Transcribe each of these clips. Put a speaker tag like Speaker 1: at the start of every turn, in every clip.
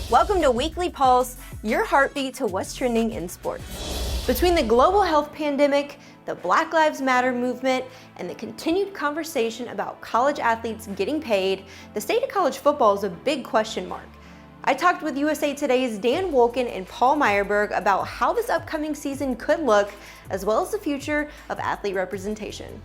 Speaker 1: Welcome to Weekly Pulse, your heartbeat to what's trending in sports. Between the global health pandemic, the Black Lives Matter movement, and the continued conversation about college athletes getting paid, the state of college football is a big question mark. I talked with USA Today's Dan Wolken and Paul Myerberg about how this upcoming season could look, as well as the future of athlete representation.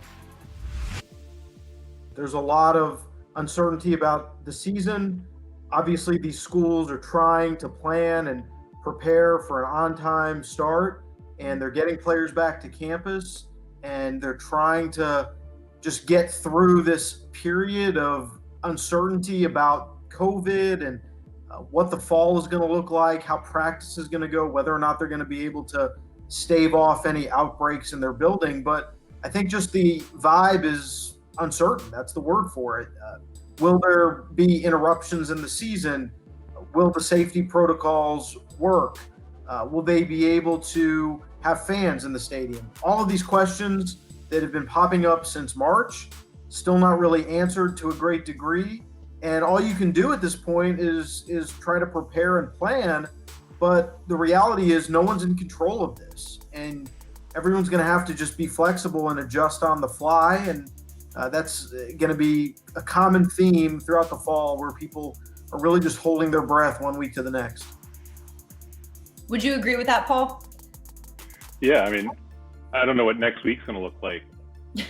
Speaker 2: There's a lot of uncertainty about the season. Obviously, these schools are trying to plan and prepare for an on-time start, and they're getting players back to campus, and they're trying to just get through this period of uncertainty about COVID and what the fall is going to look like, how practice is going to go, whether or not they're going to be able to stave off any outbreaks in their building. But I think just the vibe is uncertain. That's the word for it. Will there be interruptions in the season? Will the safety protocols work? Will they be able to have fans in the stadium? All of these questions that have been popping up since March, still not really answered to a great degree. And all you can do at this point is try to prepare and plan. But the reality is no one's in control of this. And everyone's going to have to just be flexible and adjust on the fly. And that's going to be a common theme throughout the fall, where people are really just holding their breath one week to the next.
Speaker 1: Would you agree with that, Paul?
Speaker 3: Yeah, I mean, I don't know what next week's going to look like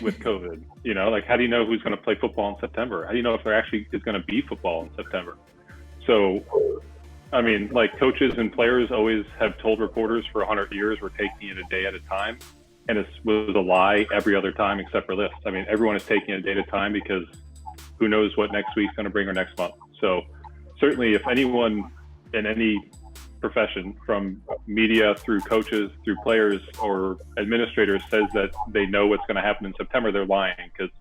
Speaker 3: with COVID. You know, like, how do you know who's going to play football in September? How do you know if there actually is going to be football in September? So, I mean, like, coaches and players always have told reporters for 100 years we're taking it a day at a time. And it was a lie every other time except for this. I mean, everyone is taking a day at a time because who knows what next week's going to bring or next month. So certainly if anyone in any profession, from media through coaches, through players or administrators, says that they know what's going to happen in September, they're lying, because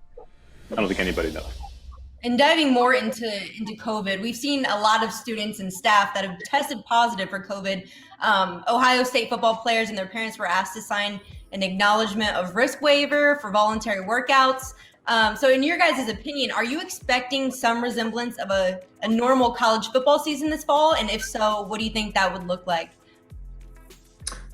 Speaker 3: I don't think anybody knows.
Speaker 4: And diving more into COVID, we've seen a lot of students and staff that have tested positive for COVID. Ohio State football players and their parents were asked to sign an acknowledgement of risk waiver for voluntary workouts. So in your guys' opinion, are you expecting some resemblance of a normal college football season this fall? And if so, what do you think that would look like?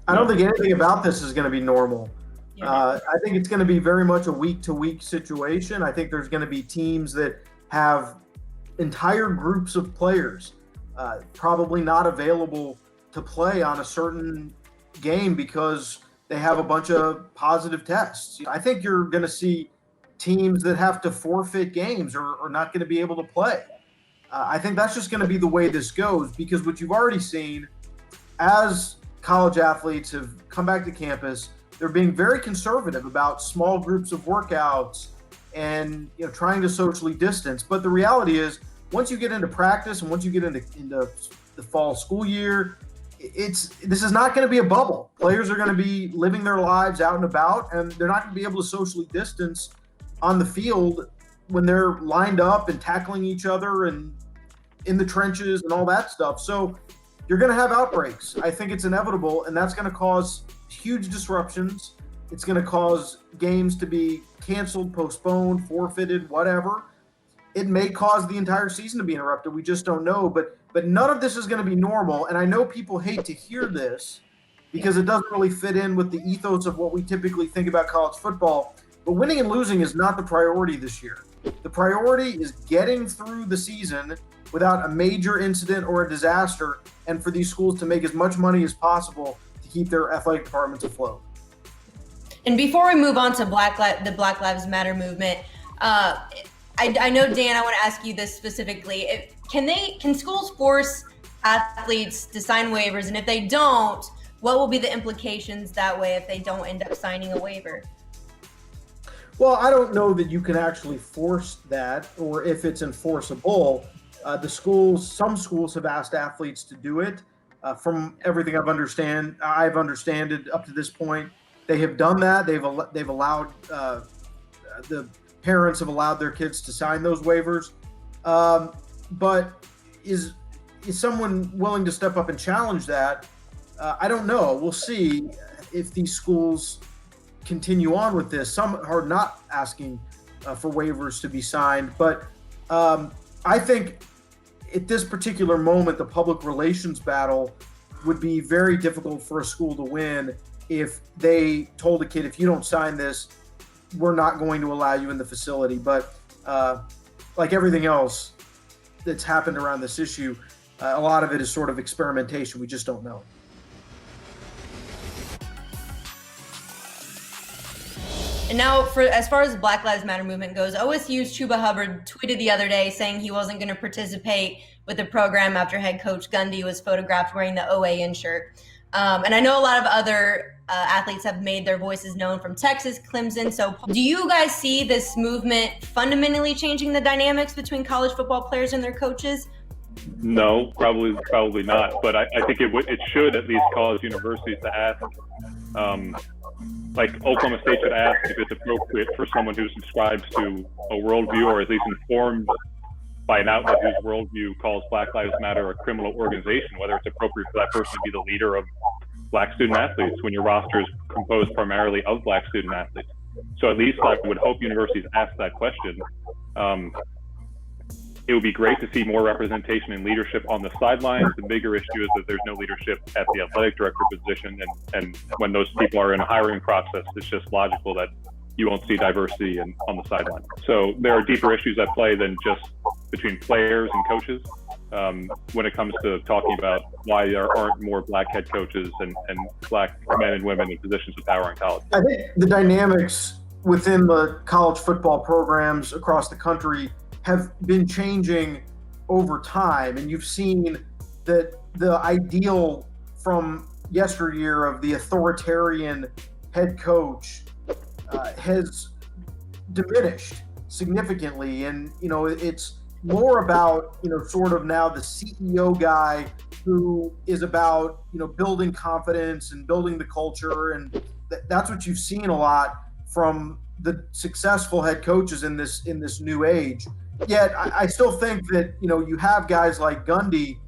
Speaker 2: I don't think anything about this is going to be normal.
Speaker 4: Yeah.
Speaker 2: I think it's going to be very much a week-to-week situation. I think there's going to be teams that have entire groups of players probably not available to play on a certain game because they have a bunch of positive tests. I think you're going to see teams that have to forfeit games or are not going to be able to play. I think that's just going to be the way this goes, because what you've already seen as college athletes have come back to campus, they're being very conservative about small groups of workouts and trying to socially distance. But the reality is, once you get into practice and once you get into the fall school year, this is not going to be a bubble. Players are going to be living their lives out and about, and they're not going to be able to socially distance on the field when they're lined up and tackling each other and in the trenches and all that stuff. So you're going to have outbreaks. I think it's inevitable, and that's going to cause huge disruptions. It's going to cause games to be canceled, postponed, forfeited, whatever. It may cause the entire season to be interrupted. We just don't know. But none of this is going to be normal. And I know people hate to hear this because it doesn't really fit in with the ethos of what we typically think about college football. But winning and losing is not the priority this year. The priority is getting through the season without a major incident or a disaster, and for these schools to make as much money as possible to keep their athletic departments afloat.
Speaker 4: And before we move on to the Black Lives Matter movement, I know, Dan, I want to ask you this specifically. Can schools force athletes to sign waivers? And if they don't, what will be the implications that way if they don't end up signing a waiver?
Speaker 2: Well, I don't know that you can actually force that or if it's enforceable. Some schools have asked athletes to do it. From everything I've understood up to this point, they have done that. They've allowed the parents have allowed their kids to sign those waivers. But is someone willing to step up and challenge that? I don't know. We'll see if these schools continue on with this. Some are not asking for waivers to be signed, but I think at this particular moment, the public relations battle would be very difficult for a school to win if they told a kid, if you don't sign this, we're not going to allow you in the facility. But like everything else that's happened around this issue, a lot of it is sort of experimentation. We just don't know.
Speaker 4: And now, as far as the Black Lives Matter movement goes, OSU's Chuba Hubbard tweeted the other day saying he wasn't going to participate with the program after head coach Gundy was photographed wearing the OAN shirt. And I know a lot of other athletes have made their voices known from Texas, Clemson. So do you guys see this movement fundamentally changing the dynamics between college football players and their coaches?
Speaker 3: No, probably not. But I think it should at least cause universities to ask, like Oklahoma State should ask if it's appropriate for someone who subscribes to a worldview, or at least informed by an outlet whose worldview calls Black Lives Matter a criminal organization, whether it's appropriate for that person to be the leader of Black student athletes when your roster is composed primarily of Black student athletes. So at least I would hope universities ask that question. It would be great to see more representation and leadership on the sidelines. The bigger issue is that there's no leadership at the athletic director position. And when those people are in a hiring process, it's just logical that you won't see diversity on the sideline. So there are deeper issues at play than just between players and coaches when it comes to talking about why there aren't more Black head coaches and Black men and women in positions of power in college.
Speaker 2: I think the dynamics within the college football programs across the country have been changing over time. And you've seen that the ideal from yesteryear of the authoritarian head coach has diminished significantly. And, it's more about, sort of now the CEO guy who is about, building confidence and building the culture. And that's what you've seen a lot from the successful head coaches in this new age. Yet I still think that, you have guys like Gundy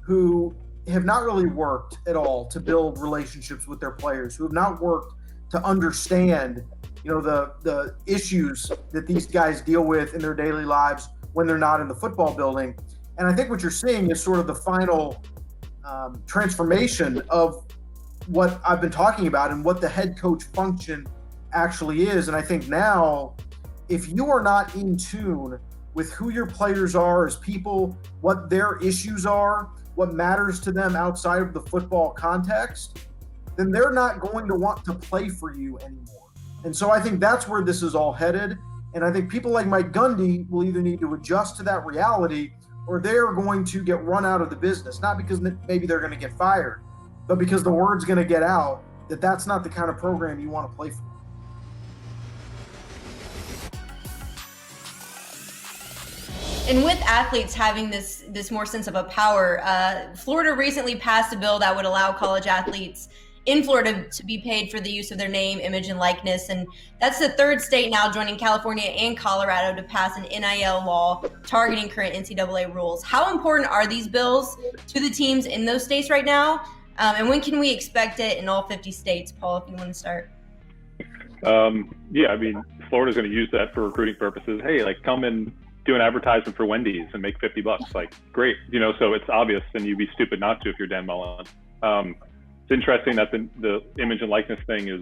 Speaker 2: who have not really worked at all to build relationships with their players, who have not worked to understand, the issues that these guys deal with in their daily lives when they're not in the football building. And I think what you're seeing is sort of the final transformation of what I've been talking about and what the head coach function actually is. And I think now, if you are not in tune with who your players are as people, what their issues are, what matters to them outside of the football context, then they're not going to want to play for you anymore. And so I think that's where this is all headed. And I think people like Mike Gundy will either need to adjust to that reality or they're going to get run out of the business, not because maybe they're going to get fired, but because the word's going to get out that that's not the kind of program you want to play for.
Speaker 4: And with athletes having this more sense of a power, Florida recently passed a bill that would allow college athletes in Florida to be paid for the use of their name, image, and likeness. And that's the third state now joining California and Colorado to pass an NIL law targeting current NCAA rules. How important are these bills to the teams in those states right now? And when can we expect it in all 50 states? Paul, if you want to start.
Speaker 3: Yeah, I mean, Florida's going to use that for recruiting purposes. Hey, like, come and do an advertisement for Wendy's and make $50. Like, great. So it's obvious, and you'd be stupid not to if you're Dan Mullen. It's interesting that the image and likeness thing is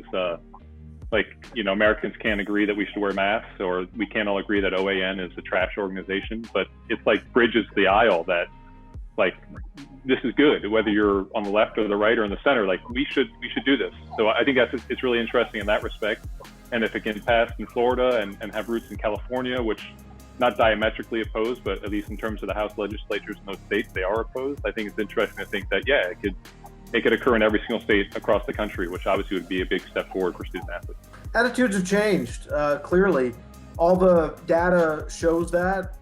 Speaker 3: Americans can't agree that we should wear masks, or we can't all agree that OAN is a trash organization, but it's like bridges the aisle that, like, this is good, whether you're on the left or the right or in the center. Like, we should do this. So I think it's really interesting in that respect. And if it can pass in Florida and have roots in California, which not diametrically opposed, but at least in terms of the House legislatures in those states, they are opposed. I think it's interesting to think that, yeah, it could occur in every single state across the country, which obviously would be a big step forward for student athletes.
Speaker 2: Attitudes have changed, clearly. All the data shows that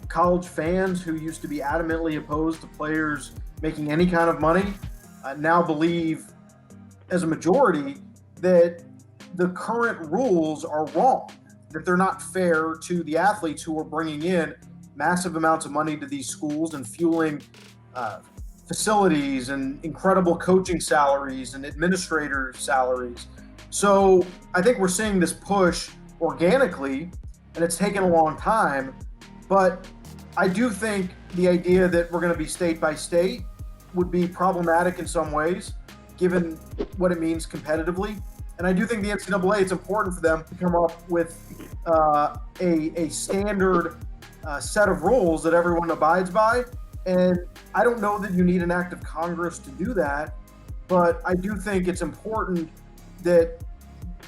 Speaker 2: college fans who used to be adamantly opposed to players making any kind of money now believe, as a majority, that the current rules are wrong, that they're not fair to the athletes who are bringing in massive amounts of money to these schools and fueling facilities and incredible coaching salaries and administrator salaries. So I think we're seeing this push organically, and it's taken a long time, but I do think the idea that we're going to be state by state would be problematic in some ways, given what it means competitively. And I do think the NCAA, it's important for them to come up with a standard set of rules that everyone abides by. And I don't know that you need an act of Congress to do that, but I do think it's important that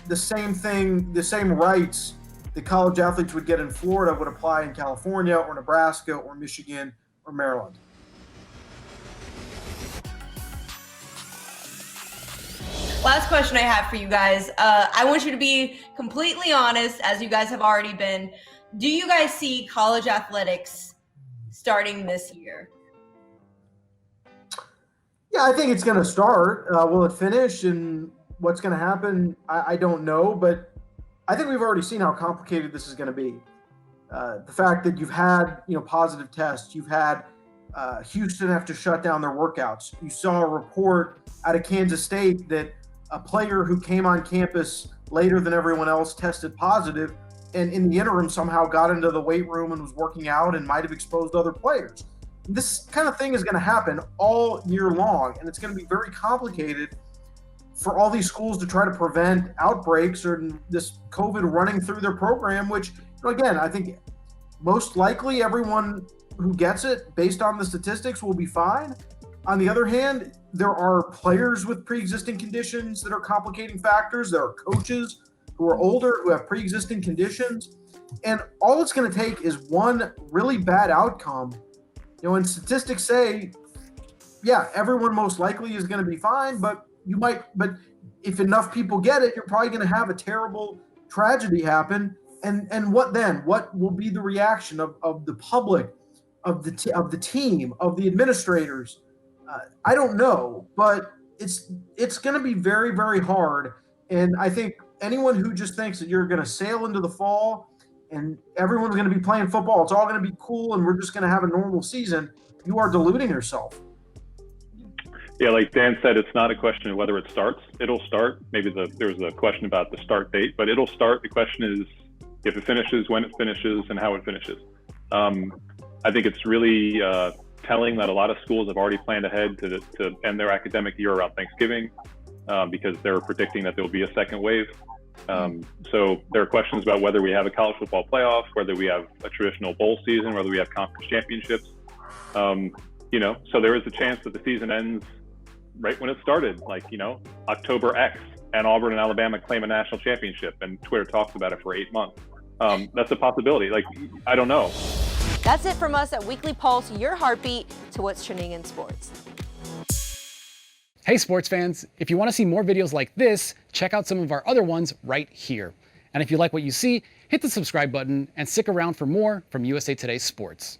Speaker 2: the same rights that college athletes would get in Florida would apply in California or Nebraska or Michigan or Maryland.
Speaker 4: Last question I have for you guys. I want you to be completely honest, as you guys have already been. Do you guys see college athletics starting this year?
Speaker 2: Yeah, I think it's going to start. Will it finish, and what's going to happen? I don't know, but I think we've already seen how complicated this is going to be. The fact that you've had, positive tests, you've had Houston have to shut down their workouts. You saw a report out of Kansas State that a player who came on campus later than everyone else tested positive, and in the interim somehow got into the weight room and was working out and might have exposed other players. This kind of thing is going to happen all year long, and it's going to be very complicated for all these schools to try to prevent outbreaks or this COVID running through their program, which, again, I think most likely everyone who gets it, based on the statistics, will be fine. On the other hand, there are players with pre-existing conditions that are complicating factors. There are coaches who are older who have pre-existing conditions. And all it's going to take is one really bad outcome. And statistics say, yeah, everyone most likely is going to be fine, but if enough people get it, you're probably going to have a terrible tragedy happen. And what then? What will be the reaction of the public, of the team, of the administrators? I don't know, but it's going to be very, very hard. And I think anyone who just thinks that you're going to sail into the fall and everyone's going to be playing football, it's all going to be cool, and we're just going to have a normal season, you are deluding yourself.
Speaker 3: Yeah, like Dan said, it's not a question of whether it starts. It'll start. Maybe there's a question about the start date, but it'll start. The question is if it finishes, when it finishes, and how it finishes. I think it's really telling that a lot of schools have already planned ahead to end their academic year around Thanksgiving because they're predicting that there will be a second wave. So there are questions about whether we have a college football playoff, whether we have a traditional bowl season, whether we have conference championships. So there is a chance that the season ends right when it started, October X, and Auburn and Alabama claim a national championship, and Twitter talks about it for 8 months. That's a possibility. I don't know.
Speaker 1: That's it from us at Weekly Pulse, your heartbeat to what's trending in sports.
Speaker 5: Hey sports fans, if you want to see more videos like this, check out some of our other ones right here. And if you like what you see, hit the subscribe button and stick around for more from USA Today Sports.